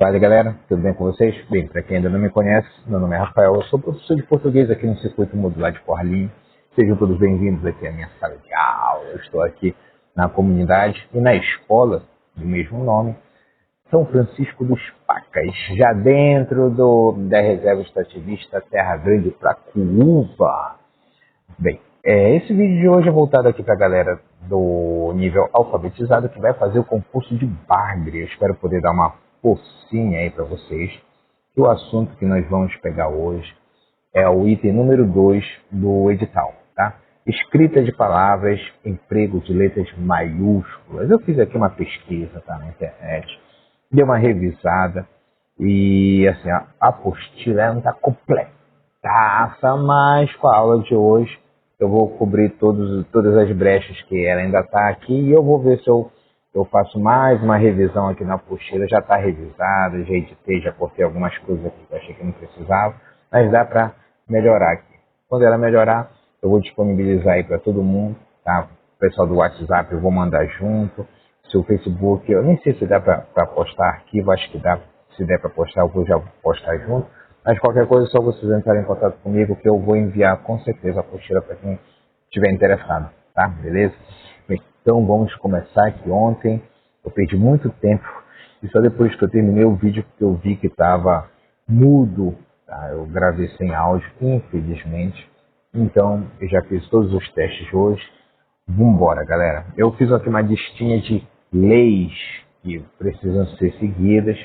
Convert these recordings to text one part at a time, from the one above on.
Fala galera, tudo bem com vocês? Bem, para quem ainda não me conhece, meu nome é Rafael, eu sou professor de português aqui no Circuito Modular de Corralinho. Sejam todos bem-vindos aqui à minha sala de aula. Eu estou aqui na comunidade e na escola do mesmo nome, São Francisco dos Pacas, já dentro da reserva extrativista Terra Grande Pracuúva. Bem, esse vídeo de hoje é voltado aqui para a galera do nível alfabetizado que vai fazer o concurso de Barbie. Eu espero poder dar uma forcinha aí para vocês. E o assunto que nós vamos pegar hoje é o item número 2 do edital, tá? Escrita de palavras, emprego de letras maiúsculas. Eu fiz aqui uma pesquisa, tá, na internet, dei uma revisada e assim, a apostila não está completaça, mas com a aula de hoje eu vou cobrir todas as brechas que ela ainda está aqui e eu vou ver se eu faço mais uma revisão aqui na apostila. Já está revisada, já editei, já cortei algumas coisas aqui que eu achei que não precisava, mas dá para melhorar aqui. Quando ela melhorar, eu vou disponibilizar aí para todo mundo, tá? O pessoal do WhatsApp eu vou mandar junto. Se o Facebook, eu nem sei se dá para postar arquivo, acho que dá. Se der para postar, eu vou já postar junto. Mas qualquer coisa, é só vocês entrarem em contato comigo que eu vou enviar com certeza a apostila para quem estiver interessado, tá? Beleza? Então vamos começar aqui. Ontem eu perdi muito tempo e só depois que eu terminei o vídeo que eu vi que estava mudo, tá? Eu gravei sem áudio, infelizmente. Então eu já fiz todos os testes hoje. Vambora, galera. Eu fiz aqui uma listinha de leis que precisam ser seguidas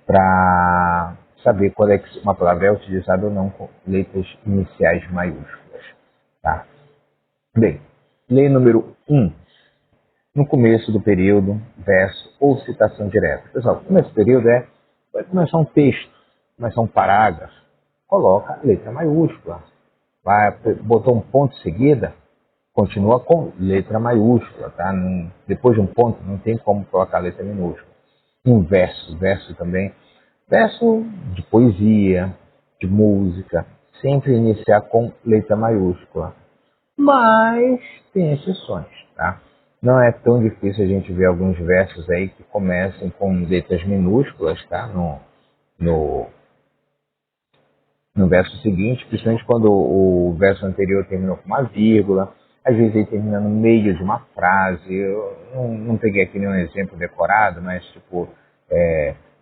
para saber quando é que uma palavra é utilizada ou não com letras iniciais maiúsculas, tá? Bem, lei número 1. No começo do período, verso ou citação direta. Pessoal, no começo do período vai começar um texto, começar um parágrafo, coloca letra maiúscula. Botou um ponto em seguida, continua com letra maiúscula, tá? Depois de um ponto não tem como colocar letra minúscula. Em verso também. Verso de poesia, de música, sempre iniciar com letra maiúscula. Mas tem exceções, tá? Não é tão difícil a gente ver alguns versos aí que começam com letras minúsculas, tá? No verso seguinte, principalmente quando o verso anterior terminou com uma vírgula, às vezes ele termina no meio de uma frase. Eu não peguei aqui nenhum exemplo decorado, mas tipo,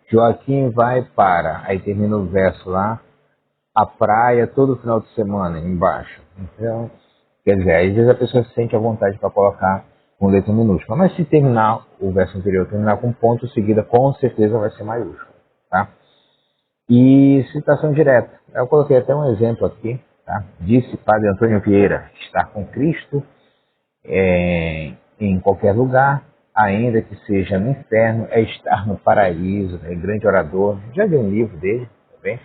Joaquim vai para, aí termina o verso lá, a praia todo final de semana, embaixo. Então, quer dizer, às vezes a pessoa se sente à vontade para colocar com letra minúscula, mas se terminar o verso anterior, terminar com ponto seguida, com certeza vai ser maiúsculo, tá? E citação direta. Eu coloquei até um exemplo aqui, tá? Disse Padre Antônio Vieira: estar com Cristo em qualquer lugar, ainda que seja no inferno, é estar no paraíso. É grande orador. Já li um livro dele também.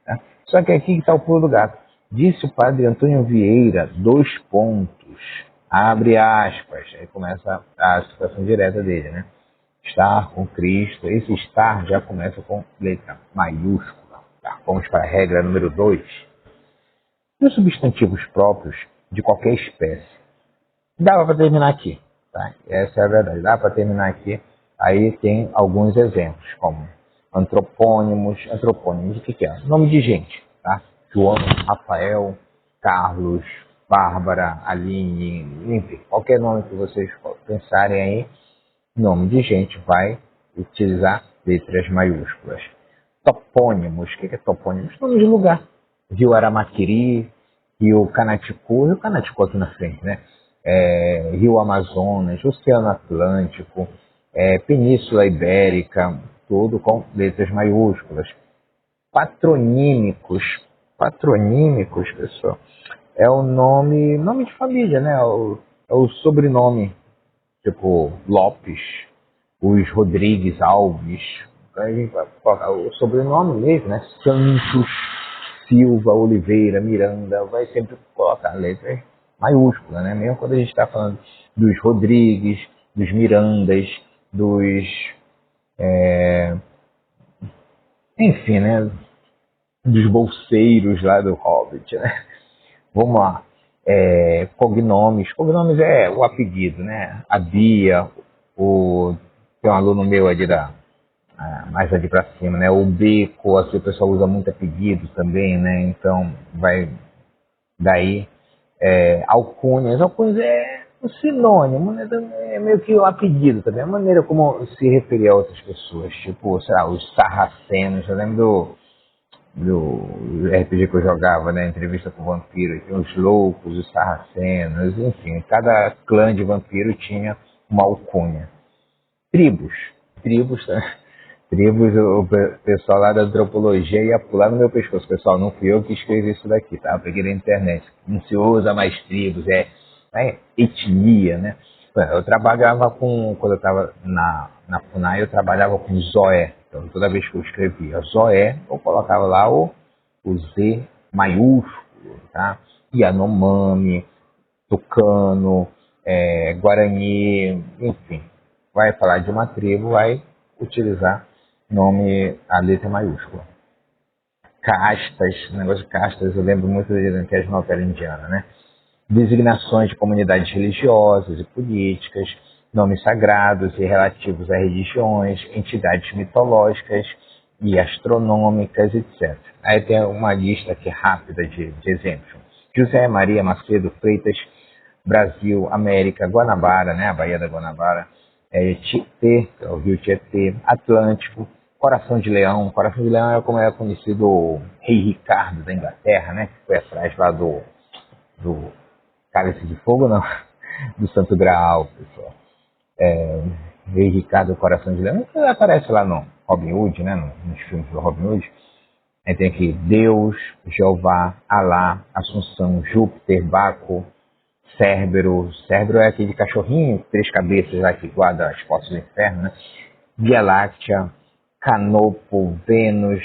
Tá? Só que aqui está o pulo do gato. Disse o Padre Antônio Vieira, dois pontos, abre aspas. Aí começa a citação direta dele, né? Estar com Cristo. Esse estar já começa com letra maiúscula. Tá? Vamos para a regra número 2. Os substantivos próprios de qualquer espécie. Dava para terminar aqui, tá? Essa é a verdade. Dá para terminar aqui. Aí tem alguns exemplos, como antropônimos. Antropônimos, o que é? Nome de gente, tá? João, Rafael, Carlos, Bárbara, Aline, enfim, qualquer nome que vocês pensarem aí, nome de gente vai utilizar letras maiúsculas. Topônimos, o que é topônimos? Nome de lugar. Rio Aramaquiri, Rio Canaticu aqui na frente, né? Rio Amazonas, Oceano Atlântico, Península Ibérica, tudo com letras maiúsculas. Patronímicos, pessoal, é o nome de família, né? É o sobrenome, tipo Lopes, os Rodrigues, Alves, a gente vai colocar o sobrenome mesmo, né? Santos, Silva, Oliveira, Miranda, vai sempre colocar letras maiúsculas, né? Mesmo quando a gente está falando dos Rodrigues, dos Mirandas, enfim, né? Dos bolseiros lá do Hobbit, né? Vamos lá. Cognomes é o apelido, né? A Bia, tem um aluno meu ali mais ali para cima, né? O beco, assim, o pessoal usa muito apelido também, né? Então, vai daí alcunhas. Alcunhas é um sinônimo, né? É meio que um apelido também. A maneira como se referir a outras pessoas, tipo, sei lá, os sarracenos. Eu lembro do RPG que eu jogava, né? Entrevista com vampiro, tinha os loucos, os sarracenos, enfim, cada clã de vampiro tinha uma alcunha. Tribos. Tribos, tá? Tribos, o pessoal lá da antropologia ia pular no meu pescoço. Pessoal, não fui eu que escrevi isso daqui, tá? Eu peguei na internet. Não se usa mais tribos, etnia, né? Eu trabalhava quando eu estava na FUNAI, eu trabalhava com Zoé. Então, toda vez que eu escrevia Zoé, eu colocava lá o Z maiúsculo, tá? Yanomami, Tucano, Guarani, enfim. Vai falar de uma tribo, vai utilizar nome, a letra maiúscula. Castas, negócio de castas, eu lembro muito que é de novela indiana, né? Designações de comunidades religiosas e políticas, nomes sagrados e relativos a religiões, entidades mitológicas e astronômicas, etc. Aí tem uma lista aqui rápida de exemplos. José Maria Macedo Freitas, Brasil, América, Guanabara, né, a Baía da Guanabara, Tietê, que é o Rio Tietê, Atlântico, Coração de Leão. Coração de Leão é como é conhecido o Rei Ricardo da Inglaterra, né, que foi atrás lá do Cálice de Fogo, não, do Santo Graal, pessoal. Rei Ricardo, Coração de Leão, que aparece lá no Robin Hood, né, nos filmes do Robin Hood. Aí tem aqui Deus, Jeová, Alá, Assunção, Júpiter, Baco, Cérbero. Cérbero é aquele cachorrinho, 3 cabeças lá que guarda as portas do inferno, né? Via Láctea, Canopo, Vênus,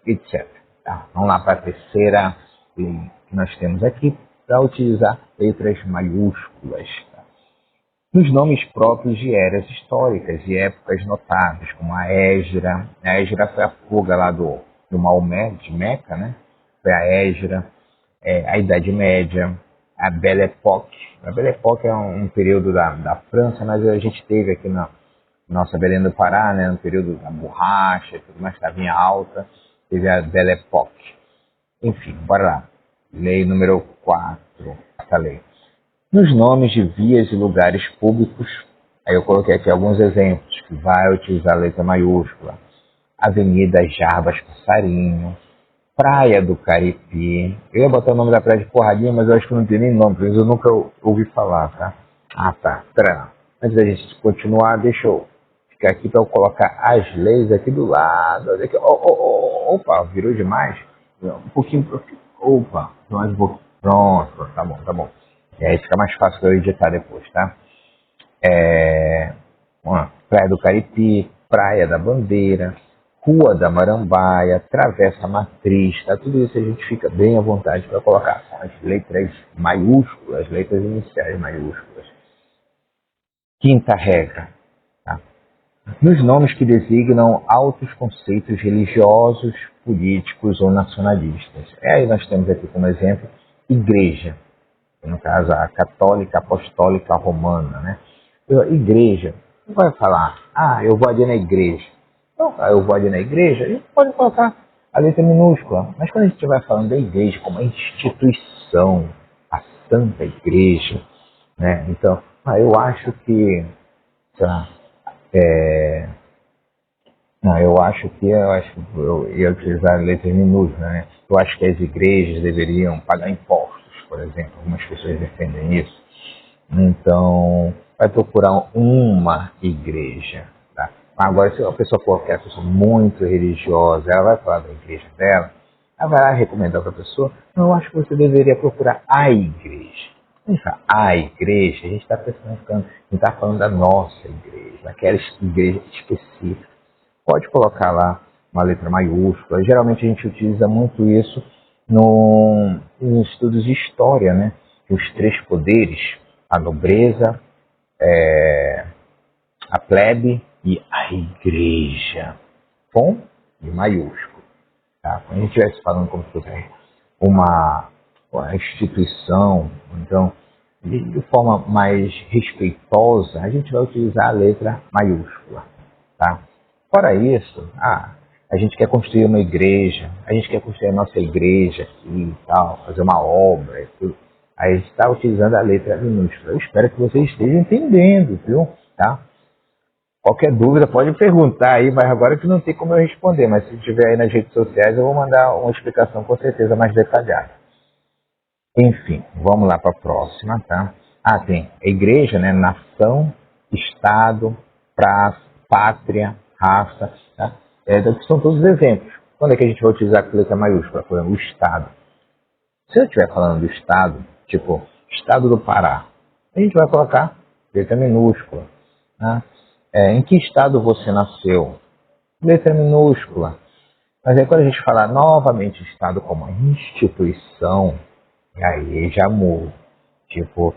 etc. Tá? Vamos lá para a terceira que nós temos aqui, para utilizar letras maiúsculas. Tá? Nos nomes próprios de eras históricas e épocas notáveis, como a Égira. A Égira foi a fuga lá do Maomé, de Meca, né? Foi a Égira, a Idade Média, a Belle Époque. A Belle Époque é um período da França, mas a gente teve aqui na nossa Belém do Pará, né, no período da borracha, tudo mais, estava em alta, teve a Belle Époque. Enfim, bora lá. Lei número 4, essa lei. Nos nomes de vias e lugares públicos, aí eu coloquei aqui alguns exemplos, que vai utilizar a letra maiúscula. Avenida Jarbas Passarinho, Praia do Caripi. Eu ia botar o nome da praia de Porradinha, mas eu acho que não tem nem nome, porque eu nunca ouvi falar, tá? Ah, tá. Espera lá. Antes da gente continuar, deixa eu ficar aqui para eu colocar as leis aqui do lado. Aqui. Opa, virou demais. Um pouquinho. Opa, mais um pouquinho. Pronto, tá bom, tá bom. E aí fica mais fácil para eu editar depois, tá? Praia do Caripi, Praia da Bandeira, Rua da Marambaia, Travessa Matriz, tá? Tudo isso a gente fica bem à vontade para colocar com as letras maiúsculas, letras iniciais maiúsculas. Quinta regra, tá? Nos nomes que designam altos conceitos religiosos, políticos ou nacionalistas. Aí nós temos aqui como exemplo igreja, no caso a católica, apostólica, romana, né? Igreja, não vai falar, eu vou ali na igreja. Não, eu vou ali na igreja, a gente pode colocar a letra minúscula, mas quando a gente estiver falando da igreja como a instituição, a Santa Igreja, né? Então, eu acho que, sei lá, eu ia utilizar letras minúsculas, né? Eu acho que as igrejas deveriam pagar impostos, por exemplo. Algumas pessoas defendem isso. Então, vai procurar uma igreja. Tá? Agora, se a pessoa for que é uma pessoa muito religiosa, ela vai falar da igreja dela, ela vai lá recomendar para a pessoa, não, eu acho que você deveria procurar a igreja. A igreja, a gente está falando da nossa igreja, daquela igreja específica. Pode colocar lá uma letra maiúscula. Geralmente a gente utiliza muito isso em estudos de história, né? Os 3 poderes, a nobreza, a plebe e a igreja, com e maiúsculo. Tá? Quando a gente estivesse falando como se fosse uma instituição, então, de forma mais respeitosa, a gente vai utilizar a letra maiúscula. Tá? Fora isso, a gente quer construir uma igreja, a gente quer construir a nossa igreja aqui e tal, fazer uma obra e tudo. Aí a gente está utilizando a letra minúscula. Eu espero que vocês estejam entendendo, viu? Tá? Qualquer dúvida pode perguntar aí, mas agora que não tem como eu responder. Mas se tiver aí nas redes sociais, eu vou mandar uma explicação com certeza mais detalhada. Enfim, vamos lá para a próxima, tá? Tem a igreja, né? Nação, Estado, praça, pátria, raça, tá? Então, são todos exemplos. Quando é que a gente vai utilizar a letra maiúscula? Por exemplo, o Estado. Se eu estiver falando do Estado, tipo, Estado do Pará, a gente vai colocar letra minúscula. Tá? Em que estado você nasceu? Letra minúscula. Mas aí quando a gente falar novamente Estado como instituição, aí já muda. Tipo,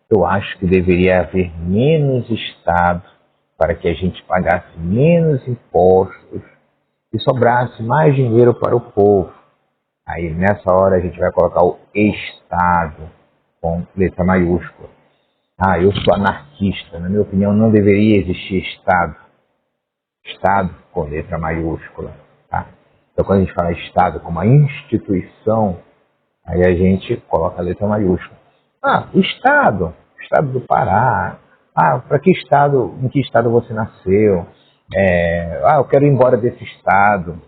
eu acho que deveria haver menos Estado para que a gente pagasse menos impostos e sobrasse mais dinheiro para o povo. Aí nessa hora a gente vai colocar o Estado com letra maiúscula. Eu sou anarquista. Na minha opinião, não deveria existir Estado. Estado com letra maiúscula. Tá? Então, quando a gente fala Estado como uma instituição, aí a gente coloca a letra maiúscula. O Estado. Estado do Pará. Para que estado, em que estado você nasceu? Eu quero ir embora desse estado.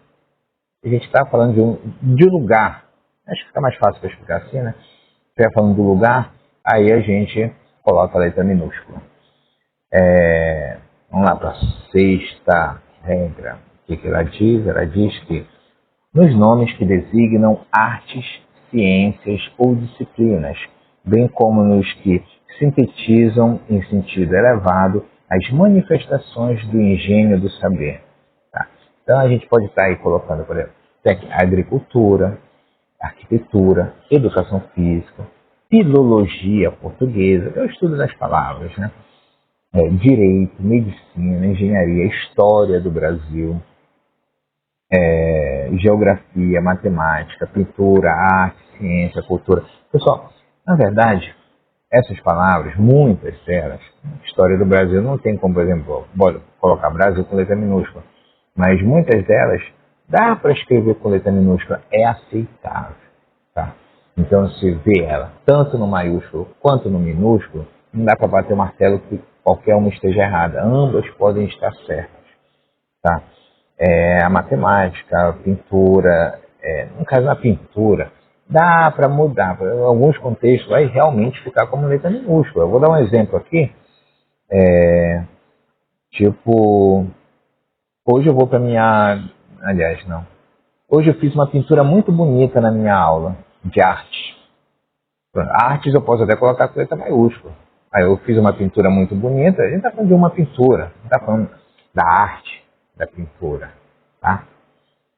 A gente está falando de um lugar. Acho que fica mais fácil para explicar assim, né? Se estiver falando do lugar, aí a gente coloca a letra minúscula. Vamos lá para a sexta regra. O que ela diz? Ela diz que nos nomes que designam artes, ciências ou disciplinas, bem como nos que sintetizam em sentido elevado as manifestações do engenho do saber. Tá? Então a gente pode estar aí colocando, por exemplo, agricultura, arquitetura, educação física, filologia portuguesa, que é o estudo das palavras, né? Direito, medicina, engenharia, história do Brasil, geografia, matemática, pintura, arte, ciência, cultura. Pessoal, na verdade, essas palavras, muitas delas, história do Brasil não tem como, por exemplo, colocar Brasil com letra minúscula, mas muitas delas dá para escrever com letra minúscula, é aceitável. Tá? Então, se vê ela tanto no maiúsculo quanto no minúsculo, não dá para bater o martelo que qualquer uma esteja errada. Ambas podem estar certas. Tá? A matemática, a pintura, no caso da pintura, dá para mudar. Em alguns contextos vai realmente ficar como letra minúscula. Eu vou dar um exemplo aqui. Tipo, hoje eu vou para minha... Aliás, não. Hoje eu fiz uma pintura muito bonita na minha aula de arte. Artes eu posso até colocar com letra maiúscula. Aí eu fiz uma pintura muito bonita, a gente está falando de uma pintura, a gente está falando da arte da pintura. Tá?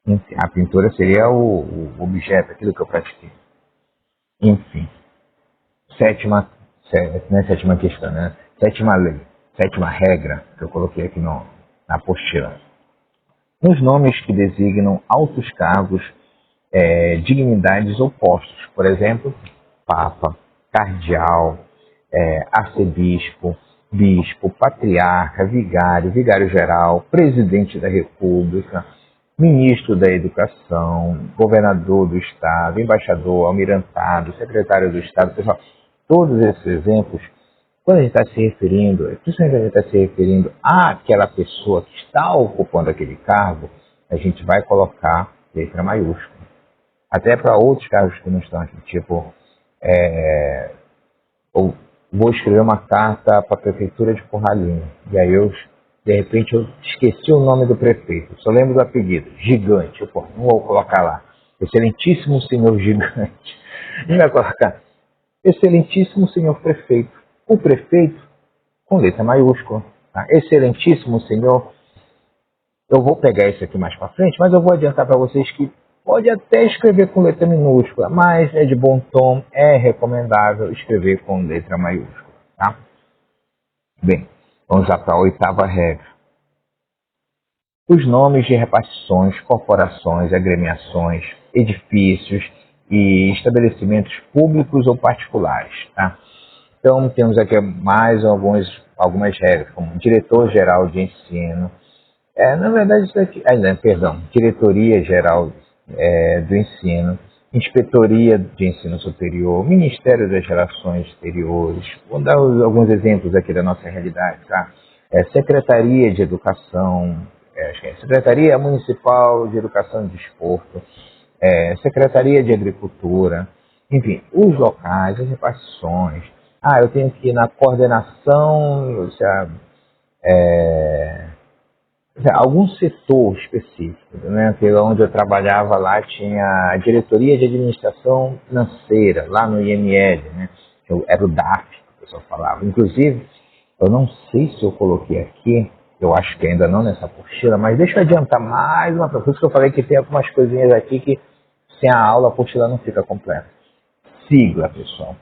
Enfim, a pintura seria o objeto, aquilo que eu pratiquei. Enfim, sétima questão, né? Sétima lei, sétima regra que eu coloquei aqui na apostila. Nos nomes que designam altos cargos, dignidades ou postos, por exemplo, Papa, Cardeal, Arcebispo, Bispo, Patriarca, Vigário, Vigário-Geral, Presidente da República, Ministro da Educação, Governador do Estado, Embaixador, Almirantado, Secretário do Estado, pessoal, todos esses exemplos, quando a gente está se referindo, principalmente a gente está se referindo àquela pessoa que está ocupando aquele cargo, a gente vai colocar letra maiúscula. Até para outros cargos que não estão aqui, tipo, vou escrever uma carta para a Prefeitura de Curralinho, e aí de repente eu esqueci o nome do prefeito, só lembro do apelido, Gigante, não vou colocar lá, Excelentíssimo Senhor Gigante, a gente vai colocar Excelentíssimo Senhor Prefeito, o prefeito com letra maiúscula, tá? Excelentíssimo Senhor, eu vou pegar isso aqui mais para frente, mas eu vou adiantar para vocês que pode até escrever com letra minúscula, mas é de bom tom, é recomendável escrever com letra maiúscula, tá? Bem, vamos lá para a oitava regra. Os nomes de repartições, corporações, agremiações, edifícios e estabelecimentos públicos ou particulares, tá? Então, temos aqui mais algumas regras, como diretor-geral de ensino, Na verdade, isso aqui, perdão, Diretoria Geral do Ensino, Inspetoria de Ensino Superior, Ministério das Relações Exteriores. Vou dar alguns exemplos aqui da nossa realidade, tá? Secretaria de Educação, acho que Secretaria Municipal de Educação e Desporto, Secretaria de Agricultura, enfim, os locais, as repartições. Eu tenho que ir na coordenação, algum setor específico, né? Que onde eu trabalhava lá tinha a Diretoria de Administração Financeira, lá no IML, né? Era o DAF, que o pessoal falava. Inclusive, eu não sei se eu coloquei aqui, eu acho que ainda não nessa apostila, mas deixa eu adiantar mais uma coisa, por isso que eu falei que tem algumas coisinhas aqui que sem a aula a apostila não fica completa. Sigla, pessoal.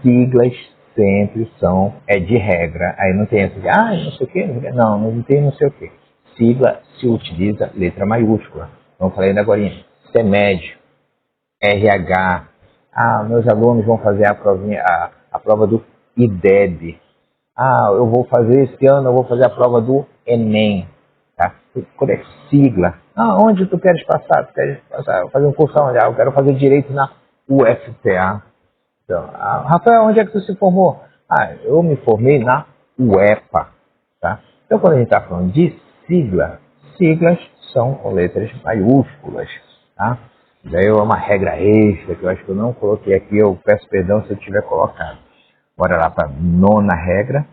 Siglas sempre são de regra. Aí não tem assim, não sei o quê. Não tem não sei o quê. Sigla se utiliza letra maiúscula. Como eu falei ainda agora, CEMED, RH. Meus alunos vão fazer a prova do IDEB. Eu vou fazer esse ano, eu vou fazer a prova do Enem. Tá? Quando é sigla? Onde tu queres passar? Tu queres passar? Fazer um curso onde? Eu quero fazer direito na UFPA. Então, Rafael, onde é que tu se formou? Eu me formei na UEPA. Tá? Então, quando a gente está falando de sigla, siglas são com letras maiúsculas. Tá? Daí é uma regra extra que eu acho que eu não coloquei aqui, eu peço perdão se eu tiver colocado. Bora lá para a nona regra.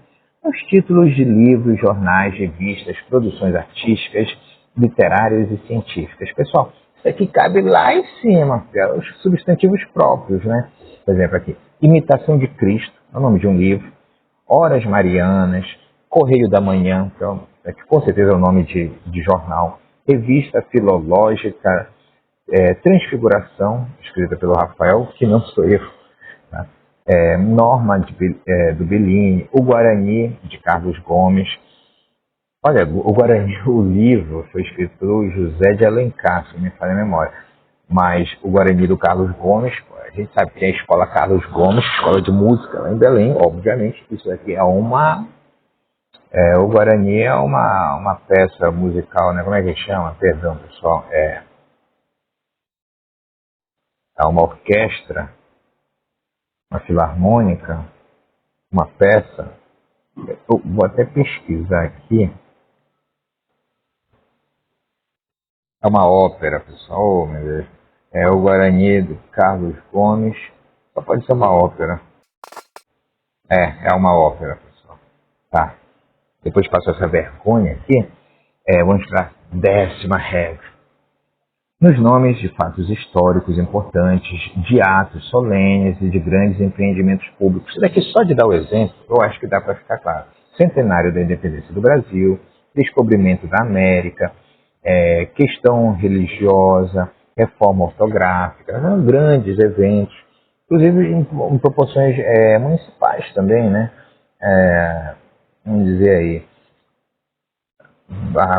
Os títulos de livros, jornais, revistas, produções artísticas, literárias e científicas. Pessoal, isso aqui cabe lá em cima, os substantivos próprios, né? Por exemplo, aqui, Imitação de Cristo, é o nome de um livro, Horas Marianas, Correio da Manhã, que com certeza é o nome de jornal, Revista Filológica, Transfiguração, escrita pelo Rafael, que não sou eu, tá? Norma do Bellini, O Guarani, de Carlos Gomes. Olha, o Guarani, o livro foi escrito pelo José de Alencar, se me falha a memória. Mas o Guarani do Carlos Gomes, a gente sabe que é a escola Carlos Gomes, escola de música lá em Belém, obviamente. Isso aqui é o Guarani é uma peça musical, né? Como é que chama? Perdão, pessoal. É uma orquestra, uma filarmônica, uma peça. Eu vou até pesquisar aqui. É uma ópera, pessoal. Oh, meu Deus. É o Guarani do Carlos Gomes. Só pode ser uma ópera. É uma ópera, pessoal. Tá. Depois passo essa vergonha aqui. Vamos para a 10ª regra. Nos nomes de fatos históricos importantes, de atos solenes e de grandes empreendimentos públicos. Isso daqui, só de dar o exemplo, eu acho que dá para ficar claro. Centenário da Independência do Brasil, descobrimento da América, questão religiosa, reforma ortográfica, grandes eventos, inclusive em proporções municipais também, né? Vamos dizer aí,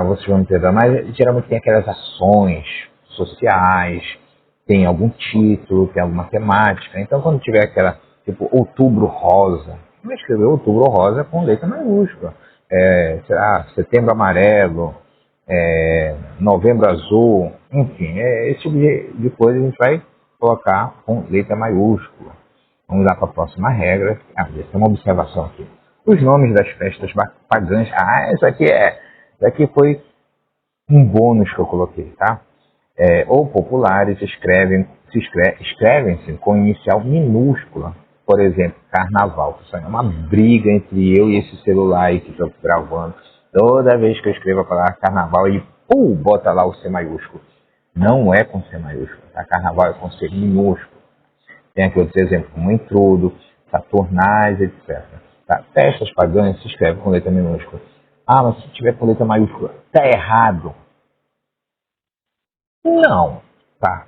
vocês vão me perdoar, mas geralmente tem aquelas ações sociais, tem algum título, tem alguma temática. Então, quando tiver aquela, tipo, Outubro Rosa, vai escrever Outubro Rosa com letra maiúscula. Setembro Amarelo, Novembro Azul, enfim, esse tipo de coisa a gente vai colocar com letra maiúscula. Vamos lá para a próxima regra. Essa é uma observação aqui. Os nomes das festas pagãs. Isso aqui foi um bônus que eu coloquei, tá? Ou populares escrevem-se com inicial minúscula. Por exemplo, carnaval. Isso é uma briga entre eu e esse celular aí que estou gravando. Toda vez que eu escrevo a palavra carnaval, ele bota lá o C maiúsculo. Não é com C maiúsculo, tá? Carnaval é com C minúsculo. Tem aqui outros exemplos, como intrudo, saturnais, etc. Tá? Festas pagãs se escreve com letra minúscula. Mas se tiver com letra maiúscula, tá errado. Não, tá?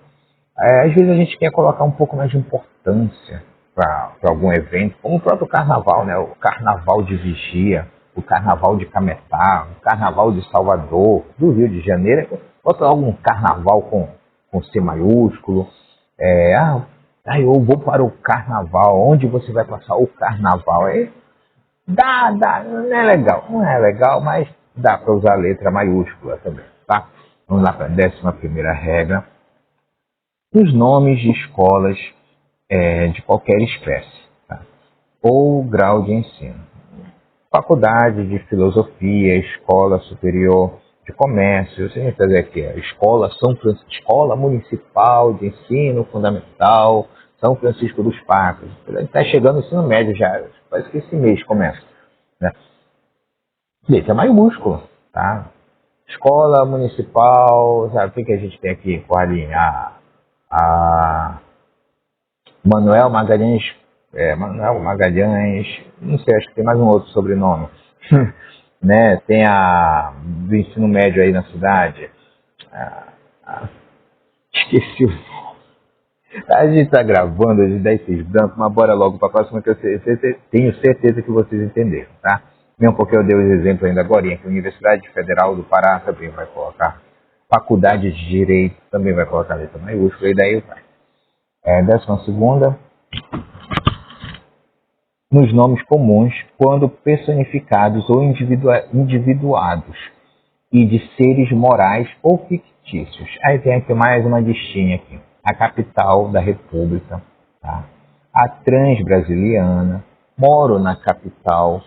Às vezes a gente quer colocar um pouco mais de importância para algum evento, como o próprio carnaval, né? O carnaval de Vigia, o carnaval de Cametá, o carnaval de Salvador, do Rio de Janeiro. Bota algum carnaval com C maiúsculo. Eu vou para o carnaval. Onde você vai passar o carnaval? Não é legal, mas dá para usar a letra maiúscula também, tá? Vamos lá para a 11ª regra. Os nomes de escolas de qualquer espécie, tá? Ou grau de ensino. Faculdade de filosofia, escola superior de comércio, você vai fazer aqui, escola Escola Municipal de Ensino Fundamental São Francisco dos Passos. Está chegando o ensino médio já, parece que esse mês começa, né? Letra maiúscula, tá? Escola Municipal, sabe o que a gente tem aqui, Corralinho? A Manuel Magalhães, não sei, acho que tem mais um outro sobrenome, né? Tem a do ensino médio aí na cidade, esqueci o nome. A gente está gravando, a gente dá esses brancos, mas bora logo para a próxima que eu tenho certeza que vocês entenderam, tá? Mesmo porque eu dei os exemplos ainda agora, que a Universidade Federal do Pará também vai colocar, Faculdade de Direito também vai colocar letra maiúscula, e daí vai. 12ª, nos nomes comuns, quando personificados ou individuados, e de seres morais ou fictícios. Aí tem aqui mais uma listinha aqui. A capital da República, tá? A Transbrasiliana, moro na capital.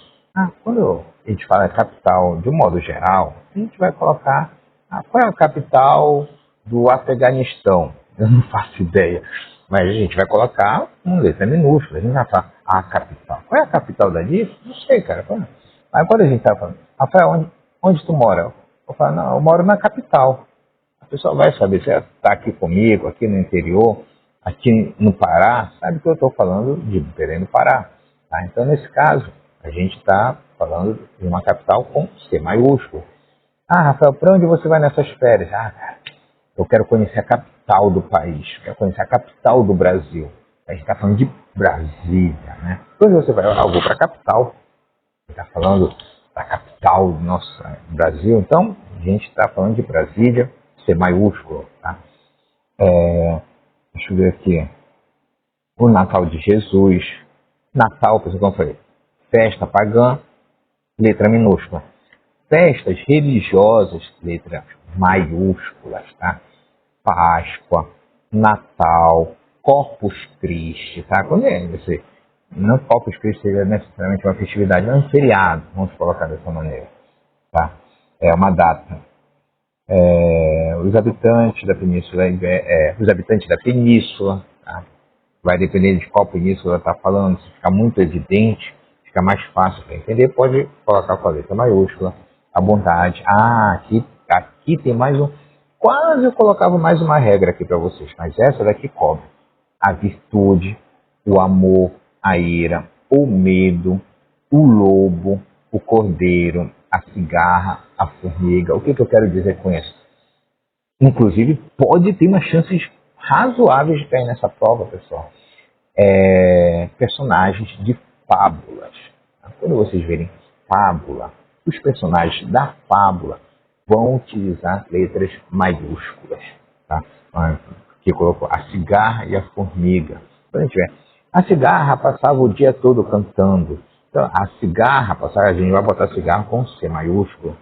Quando a gente fala capital, de um modo geral, a gente vai colocar qual é a capital do Afeganistão. Eu não faço ideia. Mas a gente vai colocar uma letra minúscula. A gente vai falar a capital. Qual é a capital dali? Não sei, cara. Mas quando a gente está falando, Rafael, onde tu mora? Eu falo, não, eu moro na capital. A pessoa vai saber se ela está aqui comigo, aqui no interior, aqui no Pará, sabe que eu estou falando de Belém do Pará. Tá? Então, nesse caso, a gente está falando de uma capital com C maiúsculo. Rafael, para onde você vai nessas férias? Cara, eu quero conhecer a capital do país, quero conhecer a capital do Brasil. A gente está falando de Brasília, né? Quando você vai, eu vou para a capital. Está falando da capital do nosso Brasil, então a gente está falando de Brasília, C maiúsculo, tá? Deixa eu ver aqui. O Natal de Jesus. Natal, por exemplo, como eu falei, festa pagã, letra minúscula. Festas religiosas, letras maiúsculas, tá? Páscoa, Natal, Corpus Christi, tá? Quando não Corpus Christi seja necessariamente uma festividade, mas um feriado, vamos colocar dessa maneira, tá? É uma data. Os habitantes da península, tá? Vai depender de qual península está falando. Se ficar muito evidente, fica mais fácil para entender, pode colocar com a letra maiúscula, à vontade. Aqui tem mais um. Quase eu colocava mais uma regra aqui para vocês, mas essa daqui cobre. A virtude, o amor, a ira, o medo, o lobo, o cordeiro, a cigarra, a formiga. O que eu quero dizer com isso? Inclusive, pode ter umas chances razoáveis de cair nessa prova, pessoal. Personagens de fábulas. Quando vocês verem fábula, os personagens da fábula vão utilizar letras maiúsculas, tá? Que colocou a cigarra e a formiga. Quando a gente vê, a cigarra passava o dia todo cantando. Então, a cigarra passava, a gente vai botar cigarro com C maiúsculo.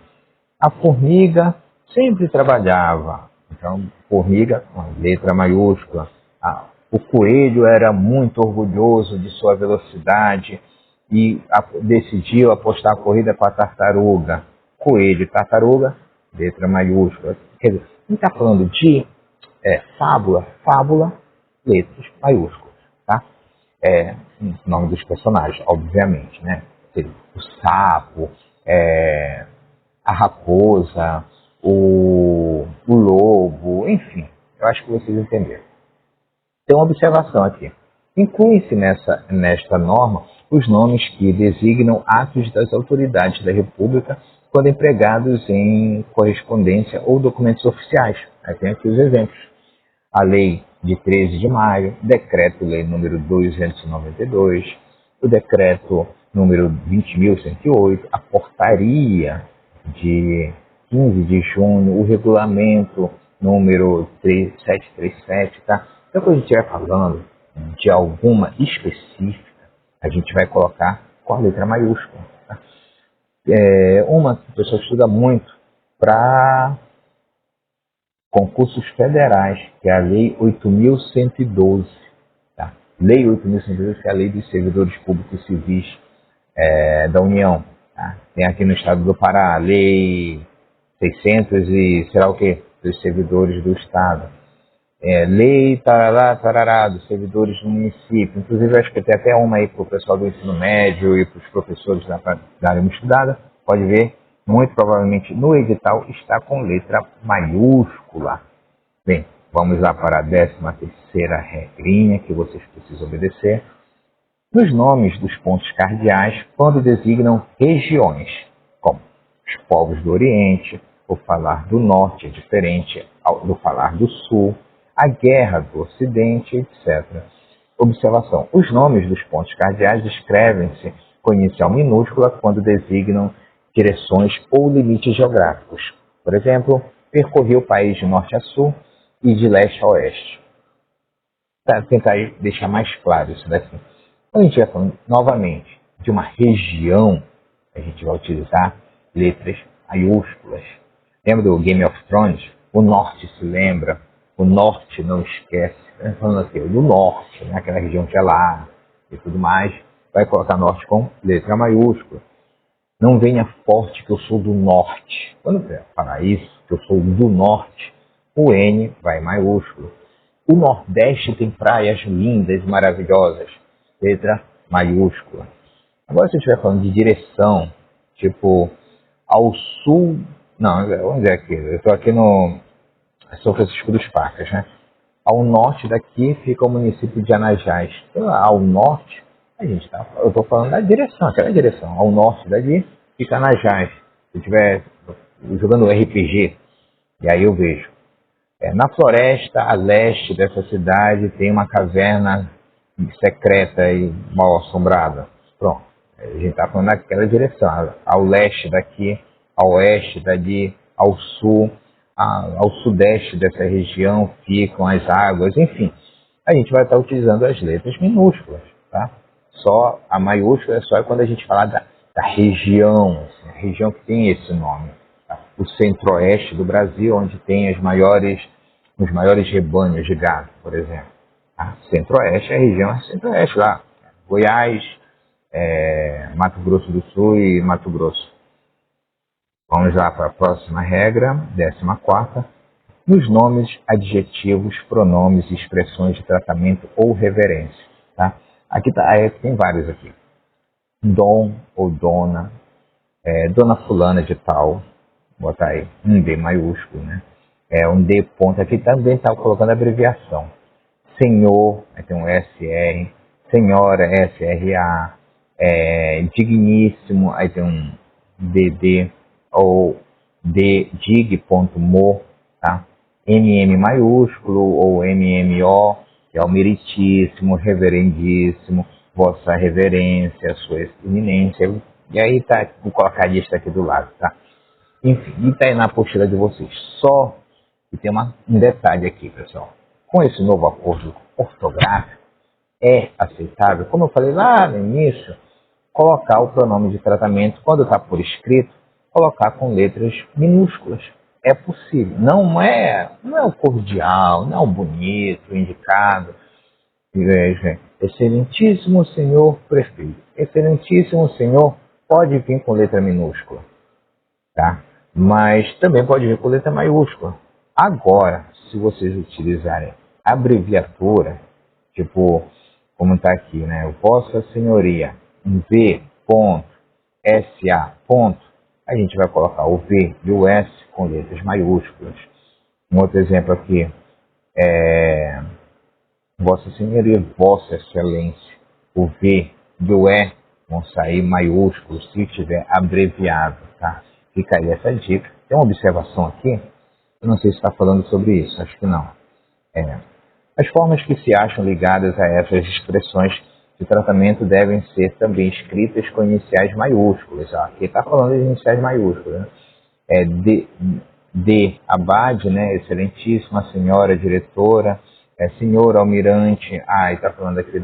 A formiga sempre trabalhava. Então, formiga, uma letra maiúscula. O coelho era muito orgulhoso de sua velocidade e decidiu apostar a corrida com a tartaruga. Coelho e tartaruga, letra maiúscula. Quer dizer, a gente está falando de fábula, letras maiúsculas, tá? O nome dos personagens, obviamente, né? O sapo, a raposa, o lobo, enfim, eu acho que vocês entenderam. Tem uma observação aqui. Inclui-se nesta norma os nomes que designam atos das autoridades da República quando empregados em correspondência ou documentos oficiais. Aí tem aqui os exemplos. A Lei de 13 de maio, Decreto-Lei número 292, o Decreto número 20.108, a Portaria de 15 de junho, o Regulamento número 737, tá? Então, quando a gente estiver falando de alguma específica, a gente vai colocar com a letra maiúscula, tá? Uma que o pessoal estuda muito para concursos federais, que é a Lei 8.112. Tá? Lei 8.112, que é a Lei dos Servidores Públicos Civis da União. Tá? Tem aqui no estado do Pará a Lei 600 e sei lá o que, dos servidores do estado. Lei tarará, tarará, dos servidores do município. Inclusive, acho que tem até uma aí para o pessoal do ensino médio e para os professores da área estudada. Pode ver, muito provavelmente no edital está com letra maiúscula. Bem, vamos lá para a 13ª regrinha que vocês precisam obedecer. Nos nomes dos pontos cardeais, quando designam regiões, como os povos do Oriente, o falar do Norte é diferente do falar do Sul, a guerra do Ocidente, etc. Observação. Os nomes dos pontos cardeais escrevem-se com inicial minúscula quando designam direções ou limites geográficos. Por exemplo, percorri o país de norte a sul e de leste a oeste. Para tentar deixar mais claro isso daqui. Quando a gente vai falando novamente de uma região, a gente vai utilizar letras maiúsculas. Lembra do Game of Thrones? O norte se lembra, o norte não esquece. Falando assim, do norte, né? Aquela região que é lá e tudo mais, vai colocar norte com letra maiúscula. Não venha forte que eu sou do norte. Quando você falar isso, que eu sou do norte, o N vai em maiúsculo. O Nordeste tem praias lindas e maravilhosas. Letra maiúscula. Agora, se eu estiver falando de direção, tipo, ao sul... Não, vamos dizer aqui. Eu estou aqui no São Francisco dos Pacas, né? Ao norte daqui fica o município de Anajás. Então, ao norte, eu estou falando da direção, aquela direção. Ao norte daqui fica Anajás. Se eu estiver jogando RPG, e aí eu vejo. Na floresta a leste dessa cidade tem uma caverna secreta e mal assombrada. Pronto, a gente está falando naquela direção. Ao leste daqui, ao oeste dali, ao sul, ao sudeste dessa região ficam as águas, enfim. A gente vai estar utilizando as letras minúsculas, tá? Só a maiúscula é só quando a gente falar da região, assim, a região que tem esse nome. O centro-oeste do Brasil, onde tem os maiores rebanhos de gado, por exemplo. Centro-oeste é a região centro-oeste lá. Goiás, Mato Grosso do Sul e Mato Grosso. Vamos lá para a próxima regra, 14ª. Nos nomes, adjetivos, pronomes e expressões de tratamento ou reverência. Tá? Aqui tem vários aqui. Dom ou dona, dona fulana de tal, botar aí um D maiúsculo, né? Um D ponto, aqui também está colocando abreviação. Senhor, aí tem um SR, senhora, SRA, digníssimo, aí tem um DD, ou dig.mo, tá? MM maiúsculo ou MMO, que é o meritíssimo, reverendíssimo, vossa reverência, sua eminência, e aí tá, vou colocar a lista aqui do lado, tá? Enfim, e está aí na apostila de vocês. Só que tem um detalhe aqui, pessoal. Com esse novo acordo ortográfico, é aceitável, como eu falei lá no início, colocar o pronome de tratamento, quando está por escrito, colocar com letras minúsculas. É possível. Não é o cordial, não é o bonito, o indicado. Excelentíssimo senhor prefeito. Excelentíssimo senhor pode vir com letra minúscula. Tá? Mas também pode vir com letra maiúscula. Agora, se vocês utilizarem abreviatura, tipo, como está aqui, né? Vossa Senhoria, V, ponto, SA, ponto, a gente vai colocar o V e o S com letras maiúsculas. Um outro exemplo aqui é Vossa Senhoria, Vossa Excelência. O V e o E vão sair maiúsculos se tiver abreviado, tá? Fica aí essa dica. Tem uma observação aqui, eu não sei se está falando sobre isso, acho que não. As formas que se acham ligadas a essas expressões de tratamento devem ser também escritas com iniciais maiúsculas. Aqui está falando de iniciais maiúsculas. Né? D, abade, né? Excelentíssima senhora diretora, senhor almirante, está falando aqui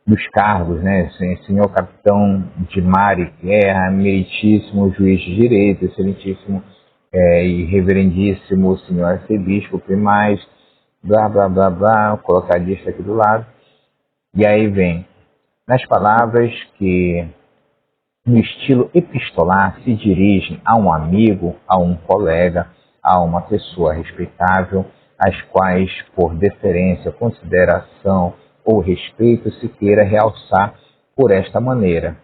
dos cargos, né? Senhor capitão de mar e guerra, meritíssimo juiz de direito, excelentíssimo e reverendíssimo senhor arcebispo, primaz, blá, blá, blá, blá, vou colocar a lista aqui do lado. E aí vem, nas palavras que no estilo epistolar se dirigem a um amigo, a um colega, a uma pessoa respeitável, as quais, por deferência, consideração ou respeito, se queira realçar por esta maneira.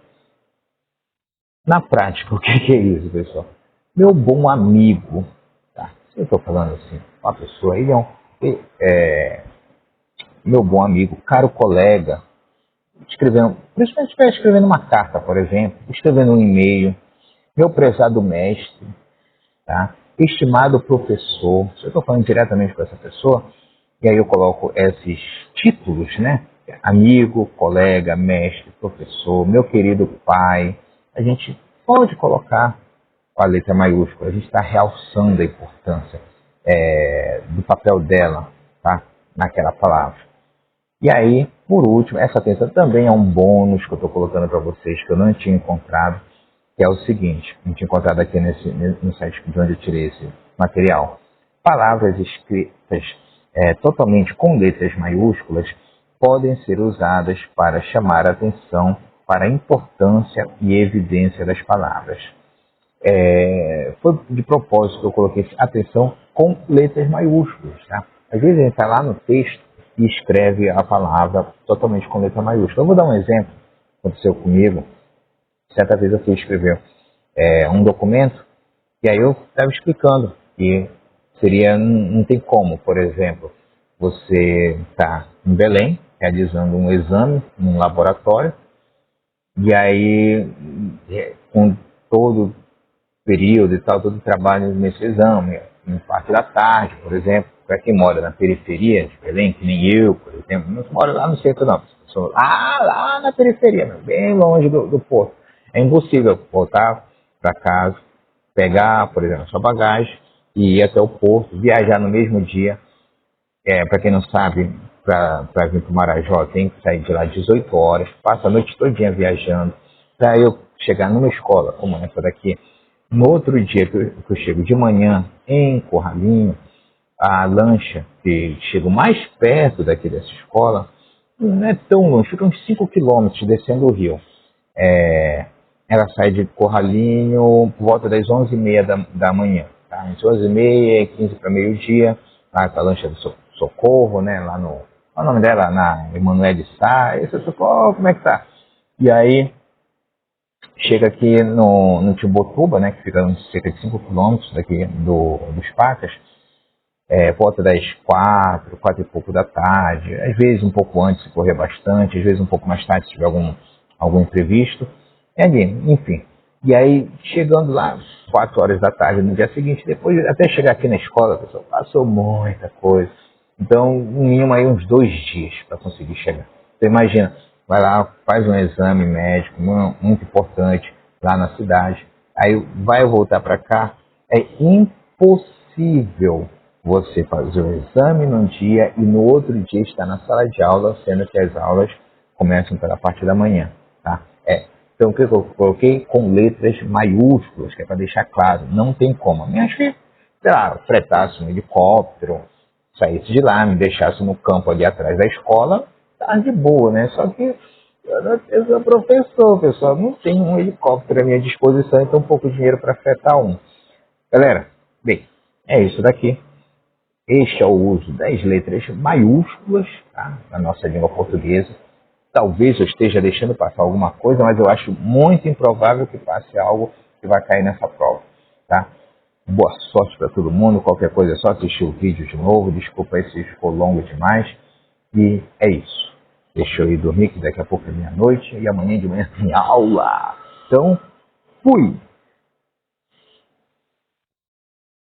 Na prática, o que é isso, pessoal? Meu bom amigo, tá? Se eu estou falando assim, uma pessoa, ele meu bom amigo, caro colega, escrevendo, principalmente se estiver escrevendo uma carta, por exemplo, escrevendo um e-mail, meu prezado mestre, tá? Estimado professor, se eu estou falando diretamente com essa pessoa, e aí eu coloco esses títulos, né? Amigo, colega, mestre, professor, meu querido pai, a gente pode colocar com a letra maiúscula, a gente está realçando a importância do papel dela, tá? Naquela palavra. E aí, por último, essa atenção também é um bônus que eu estou colocando para vocês, que eu não tinha encontrado, que é o seguinte, não tinha encontrado aqui no site de onde eu tirei esse material. Palavras escritas totalmente com letras maiúsculas podem ser usadas para chamar a atenção para a importância e evidência das palavras. Foi de propósito que eu coloquei atenção com letras maiúsculas. Tá? Às vezes a gente está lá no texto e escreve a palavra totalmente com letra maiúscula. Eu vou dar um exemplo que aconteceu comigo. Certa vez eu fui escrever um documento e aí eu estava explicando que seria, não tem como, por exemplo, você está em Belém realizando um exame num laboratório e aí com todo período e tal, todo o trabalho nesse exame, em parte da tarde, por exemplo, para quem mora na periferia de Belém, que nem eu, por exemplo, não moro lá no centro não, sou lá na periferia, bem longe do porto. É impossível voltar para casa, pegar, por exemplo, a sua bagagem e ir até o porto, viajar no mesmo dia. Para quem não sabe, para vir para o Marajó, tem que sair de lá às 18 horas, passa a noite todinha viajando, para eu chegar numa escola como essa daqui. No outro dia que eu chego de manhã em Corralinho, a lancha que chega mais perto daqui dessa escola, não é tão longe, fica uns 5 quilômetros descendo o rio. Ela sai de Corralinho por volta das 11h30 da manhã. Tá? Entre 11h30 e 15 para meio-dia, lá com a lancha do Socorro, né? Lá no... Qual é o nome dela? Na Emanuele Sá. Esse Socorro, como é que tá? E aí, chega aqui no Timbotuba, né? Que fica a cerca de 5 quilômetros daqui dos Pacas. Volta das 4 e pouco da tarde. Às vezes um pouco antes, se correr bastante. Às vezes um pouco mais tarde, se tiver algum imprevisto. Ali, enfim. E aí, chegando lá, 4 horas da tarde no dia seguinte, depois até chegar aqui na escola, pessoal, passou muita coisa. Então, no mínimo aí uns 2 dias para conseguir chegar. Então, imagina, vai lá, faz um exame médico, muito importante, lá na cidade. Aí vai voltar para cá, é impossível você fazer o exame num dia e no outro dia estar na sala de aula, sendo que as aulas começam pela parte da manhã, tá? Então, o que eu coloquei? Com letras maiúsculas, que é para deixar claro, não tem como. Acho que, sei lá, fretasse um helicóptero, saísse de lá, me deixasse no campo ali atrás da escola, tá de boa, né? Só que eu sou professor, pessoal, não tem um helicóptero à minha disposição, então pouco dinheiro para fretar um. Galera, bem, é isso daqui. Este é o uso das letras maiúsculas, tá? Na nossa língua portuguesa. Talvez eu esteja deixando passar alguma coisa, mas eu acho muito improvável que passe algo que vai cair nessa prova, tá? Boa sorte para todo mundo. Qualquer coisa é só assistir o vídeo de novo. Desculpa aí se ficou longo demais. E é isso. Deixa eu ir dormir, que daqui a pouco é meia-noite e amanhã de manhã tem aula. Então, fui!